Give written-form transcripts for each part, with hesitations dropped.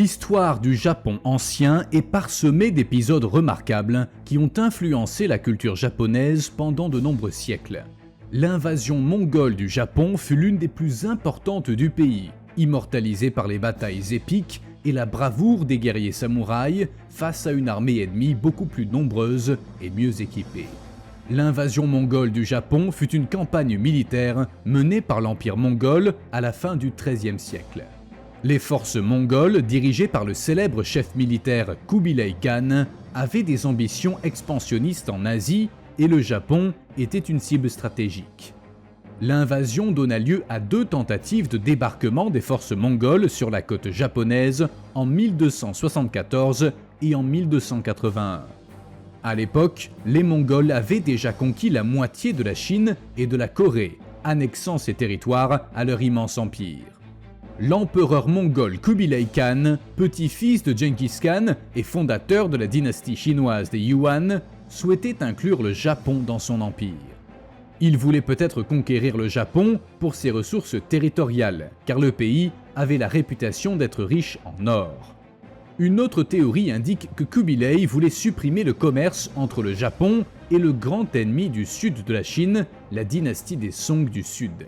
L'histoire du Japon ancien est parsemée d'épisodes remarquables qui ont influencé la culture japonaise pendant de nombreux siècles. L'invasion mongole du Japon fut l'une des plus importantes du pays, immortalisée par les batailles épiques et la bravoure des guerriers samouraïs face à une armée ennemie beaucoup plus nombreuse et mieux équipée. L'invasion mongole du Japon fut une campagne militaire menée par l'Empire mongol à la fin du XIIIe siècle. Les forces mongoles, dirigées par le célèbre chef militaire Kubilai Khan, avaient des ambitions expansionnistes en Asie et le Japon était une cible stratégique. L'invasion donna lieu à 2 tentatives de débarquement des forces mongoles sur la côte japonaise en 1274 et en 1281. À l'époque, les Mongols avaient déjà conquis la moitié de la Chine et de la Corée, annexant ces territoires à leur immense empire. L'empereur mongol Kubilai Khan, petit-fils de Genghis Khan et fondateur de la dynastie chinoise des Yuan, souhaitait inclure le Japon dans son empire. Il voulait peut-être conquérir le Japon pour ses ressources territoriales, car le pays avait la réputation d'être riche en or. Une autre théorie indique que Kubilai voulait supprimer le commerce entre le Japon et le grand ennemi du sud de la Chine, la dynastie des Song du Sud.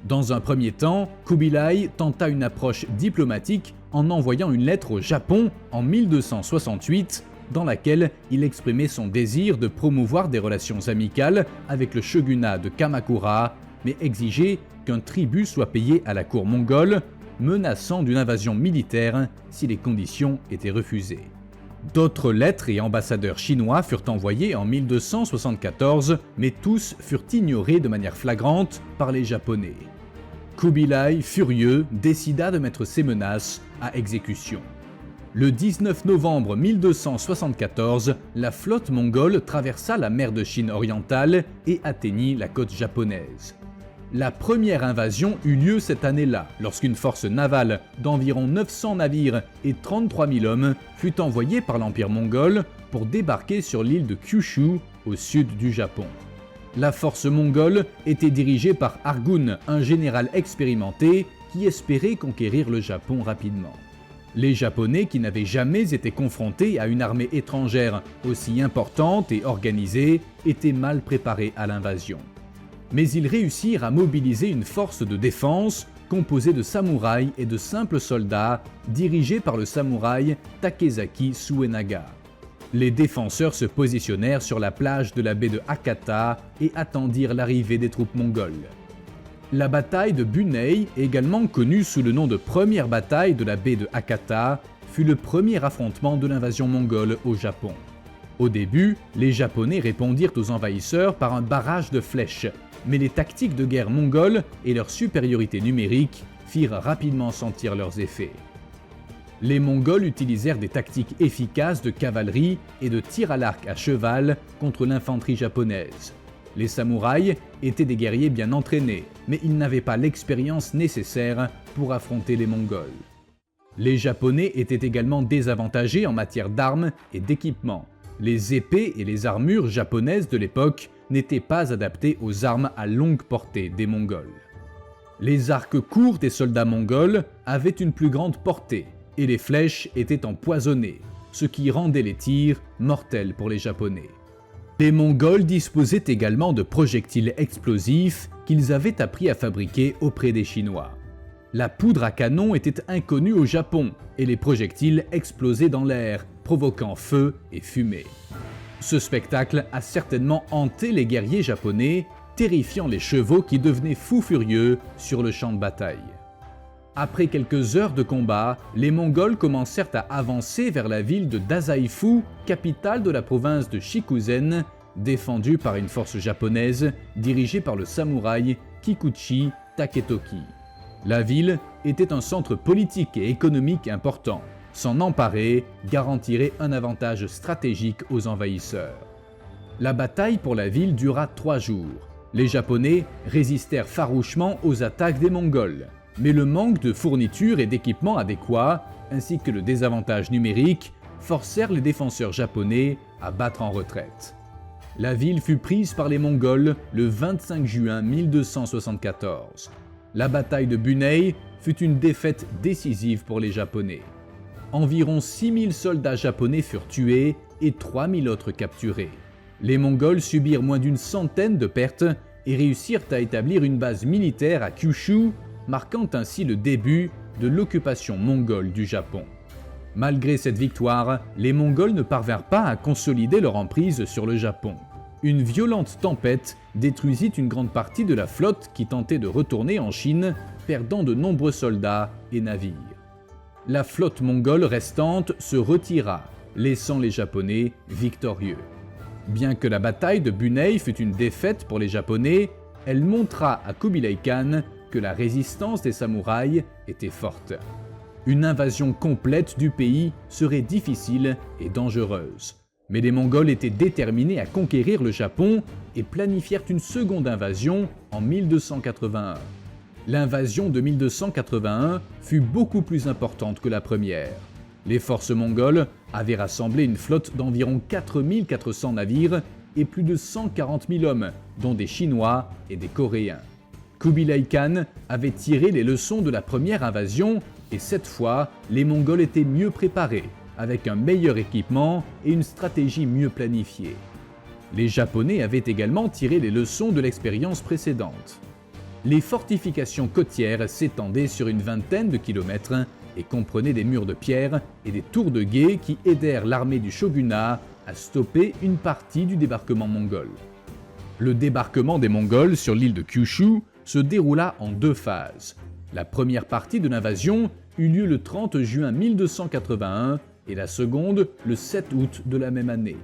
Dans un premier temps, Kubilai tenta une approche diplomatique en envoyant une lettre au Japon en 1268 dans laquelle il exprimait son désir de promouvoir des relations amicales avec le shogunat de Kamakura, mais exigeait qu'un tribut soit payé à la cour mongole, menaçant d'une invasion militaire si les conditions étaient refusées. D'autres lettres et ambassadeurs chinois furent envoyés en 1274, mais tous furent ignorés de manière flagrante par les Japonais. Kubilai, furieux, décida de mettre ces menaces à exécution. Le 19 novembre 1274, la flotte mongole traversa la mer de Chine orientale et atteignit la côte japonaise. La première invasion eut lieu cette année-là, lorsqu'une force navale d'environ 900 navires et 33 000 hommes fut envoyée par l'Empire mongol pour débarquer sur l'île de Kyushu, au sud du Japon. La force mongole était dirigée par Argun, un général expérimenté qui espérait conquérir le Japon rapidement. Les Japonais, qui n'avaient jamais été confrontés à une armée étrangère aussi importante et organisée, étaient mal préparés à l'invasion. Mais ils réussirent à mobiliser une force de défense composée de samouraïs et de simples soldats dirigés par le samouraï Takezaki Suenaga. Les défenseurs se positionnèrent sur la plage de la baie de Hakata et attendirent l'arrivée des troupes mongoles. La bataille de Bunei, également connue sous le nom de première bataille de la baie de Hakata, fut le premier affrontement de l'invasion mongole au Japon. Au début, les Japonais répondirent aux envahisseurs par un barrage de flèches, mais les tactiques de guerre mongoles et leur supériorité numérique firent rapidement sentir leurs effets. Les Mongols utilisèrent des tactiques efficaces de cavalerie et de tir à l'arc à cheval contre l'infanterie japonaise. Les samouraïs étaient des guerriers bien entraînés, mais ils n'avaient pas l'expérience nécessaire pour affronter les Mongols. Les Japonais étaient également désavantagés en matière d'armes et d'équipement. Les épées et les armures japonaises de l'époque n'étaient pas adaptées aux armes à longue portée des Mongols. Les arcs courts des soldats mongols avaient une plus grande portée, et les flèches étaient empoisonnées, ce qui rendait les tirs mortels pour les Japonais. Les Mongols disposaient également de projectiles explosifs qu'ils avaient appris à fabriquer auprès des Chinois. La poudre à canon était inconnue au Japon, et les projectiles explosaient dans l'air, provoquant feu et fumée. Ce spectacle a certainement hanté les guerriers japonais, terrifiant les chevaux qui devenaient fous furieux sur le champ de bataille. Après quelques heures de combat, les Mongols commencèrent à avancer vers la ville de Dazaifu, capitale de la province de Shikuzen, défendue par une force japonaise dirigée par le samouraï Kikuchi Taketoki. La ville était un centre politique et économique important. S'en emparer garantirait un avantage stratégique aux envahisseurs. La bataille pour la ville dura 3 jours. Les Japonais résistèrent farouchement aux attaques des Mongols, mais le manque de fournitures et d'équipements adéquats, ainsi que le désavantage numérique, forcèrent les défenseurs japonais à battre en retraite. La ville fut prise par les Mongols le 25 juin 1274. La bataille de Bunei fut une défaite décisive pour les Japonais. environ 6000 soldats japonais furent tués et 3000 autres capturés. Les Mongols subirent moins d'une centaine de pertes et réussirent à établir une base militaire à Kyushu, marquant ainsi le début de l'occupation mongole du Japon. Malgré cette victoire, les Mongols ne parvinrent pas à consolider leur emprise sur le Japon. Une violente tempête détruisit une grande partie de la flotte qui tentait de retourner en Chine, perdant de nombreux soldats et navires. La flotte mongole restante se retira, laissant les Japonais victorieux. Bien que la bataille de Bunei fut une défaite pour les Japonais, elle montra à Kubilai Khan que la résistance des samouraïs était forte. Une invasion complète du pays serait difficile et dangereuse. Mais les Mongols étaient déterminés à conquérir le Japon et planifièrent une seconde invasion en 1281. L'invasion de 1281 fut beaucoup plus importante que la première. Les forces mongoles avaient rassemblé une flotte d'environ 4400 navires et plus de 140 000 hommes, dont des Chinois et des Coréens. Kubilai Khan avait tiré les leçons de la première invasion et cette fois, les Mongols étaient mieux préparés, avec un meilleur équipement et une stratégie mieux planifiée. Les Japonais avaient également tiré les leçons de l'expérience précédente. Les fortifications côtières s'étendaient sur une vingtaine de kilomètres et comprenaient des murs de pierre et des tours de guet qui aidèrent l'armée du shogunat à stopper une partie du débarquement mongol. Le débarquement des Mongols sur l'île de Kyushu se déroula en deux phases. La première partie de l'invasion eut lieu le 30 juin 1281 et la seconde le 7 août de la même année.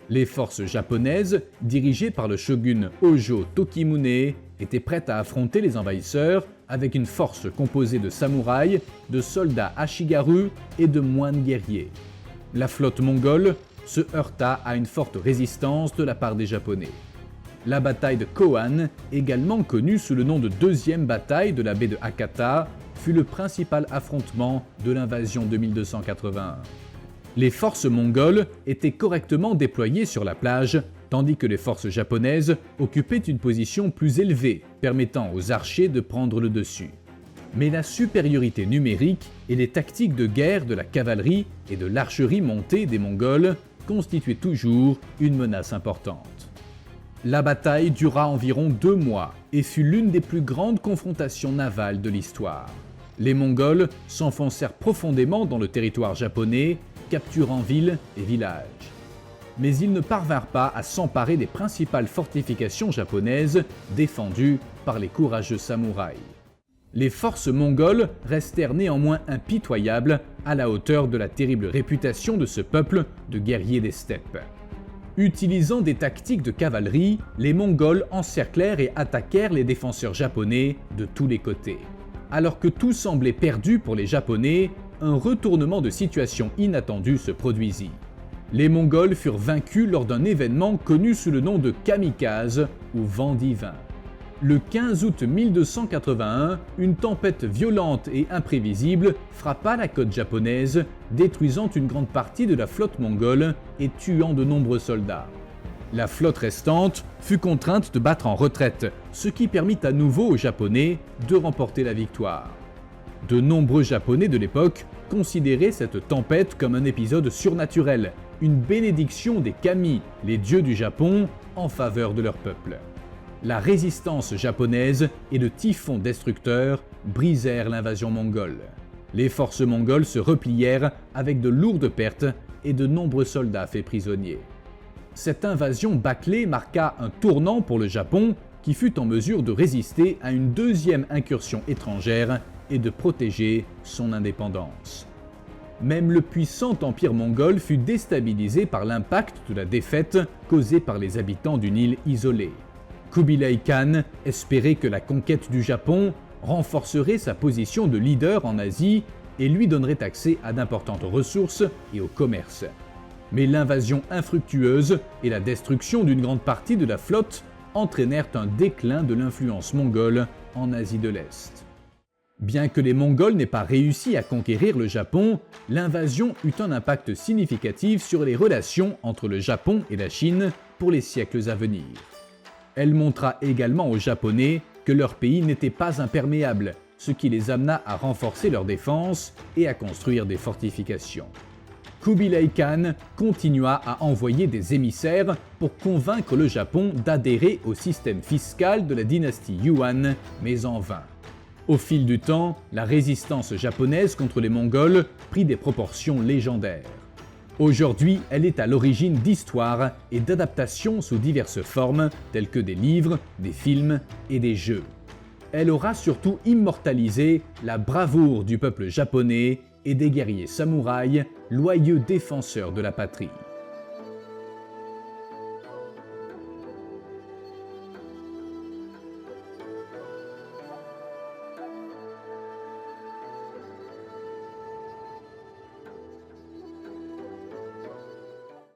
Les forces japonaises, dirigées par le shogun Hojo Tokimune, étaient prêtes à affronter les envahisseurs avec une force composée de samouraïs, de soldats ashigaru et de moines guerriers. La flotte mongole se heurta à une forte résistance de la part des Japonais. La bataille de Kohan, également connue sous le nom de deuxième bataille de la baie de Hakata, fut le principal affrontement de l'invasion de 1281. Les forces mongoles étaient correctement déployées sur la plage, tandis que les forces japonaises occupaient une position plus élevée, permettant aux archers de prendre le dessus. Mais la supériorité numérique et les tactiques de guerre de la cavalerie et de l'archerie montée des Mongols constituaient toujours une menace importante. La bataille dura environ 2 mois et fut l'une des plus grandes confrontations navales de l'histoire. Les Mongols s'enfoncèrent profondément dans le territoire japonais, capturant villes et villages. Mais ils ne parvinrent pas à s'emparer des principales fortifications japonaises défendues par les courageux samouraïs. Les forces mongoles restèrent néanmoins impitoyables à la hauteur de la terrible réputation de ce peuple de guerriers des steppes. Utilisant des tactiques de cavalerie, les Mongols encerclèrent et attaquèrent les défenseurs japonais de tous les côtés. Alors que tout semblait perdu pour les Japonais, un retournement de situation inattendu se produisit. Les Mongols furent vaincus lors d'un événement connu sous le nom de Kamikaze ou vent divin. Le 15 août 1281, une tempête violente et imprévisible frappa la côte japonaise, détruisant une grande partie de la flotte mongole et tuant de nombreux soldats. La flotte restante fut contrainte de battre en retraite, ce qui permit à nouveau aux Japonais de remporter la victoire. De nombreux Japonais de l'époque considéraient cette tempête comme un épisode surnaturel, une bénédiction des kami, les dieux du Japon, en faveur de leur peuple. La résistance japonaise et le typhon destructeur brisèrent l'invasion mongole. Les forces mongoles se replièrent avec de lourdes pertes et de nombreux soldats faits prisonniers. Cette invasion bâclée marqua un tournant pour le Japon qui fut en mesure de résister à une deuxième incursion étrangère et de protéger son indépendance. Même le puissant empire mongol fut déstabilisé par l'impact de la défaite causée par les habitants d'une île isolée. Kubilai Khan espérait que la conquête du Japon renforcerait sa position de leader en Asie et lui donnerait accès à d'importantes ressources et au commerce. Mais l'invasion infructueuse et la destruction d'une grande partie de la flotte entraînèrent un déclin de l'influence mongole en Asie de l'Est. Bien que les Mongols n'aient pas réussi à conquérir le Japon, l'invasion eut un impact significatif sur les relations entre le Japon et la Chine pour les siècles à venir. Elle montra également aux Japonais que leur pays n'était pas imperméable ce qui les amena à renforcer leur défense et à construire des fortifications. Kubilai Khan continua à envoyer des émissaires pour convaincre le Japon d'adhérer au système fiscal de la dynastie Yuan, mais en vain. Au fil du temps, la résistance japonaise contre les Mongols prit des proportions légendaires. Aujourd'hui, elle est à l'origine d'histoires et d'adaptations sous diverses formes, telles que des livres, des films et des jeux. Elle aura surtout immortalisé la bravoure du peuple japonais et des guerriers samouraïs, loyaux défenseurs de la patrie.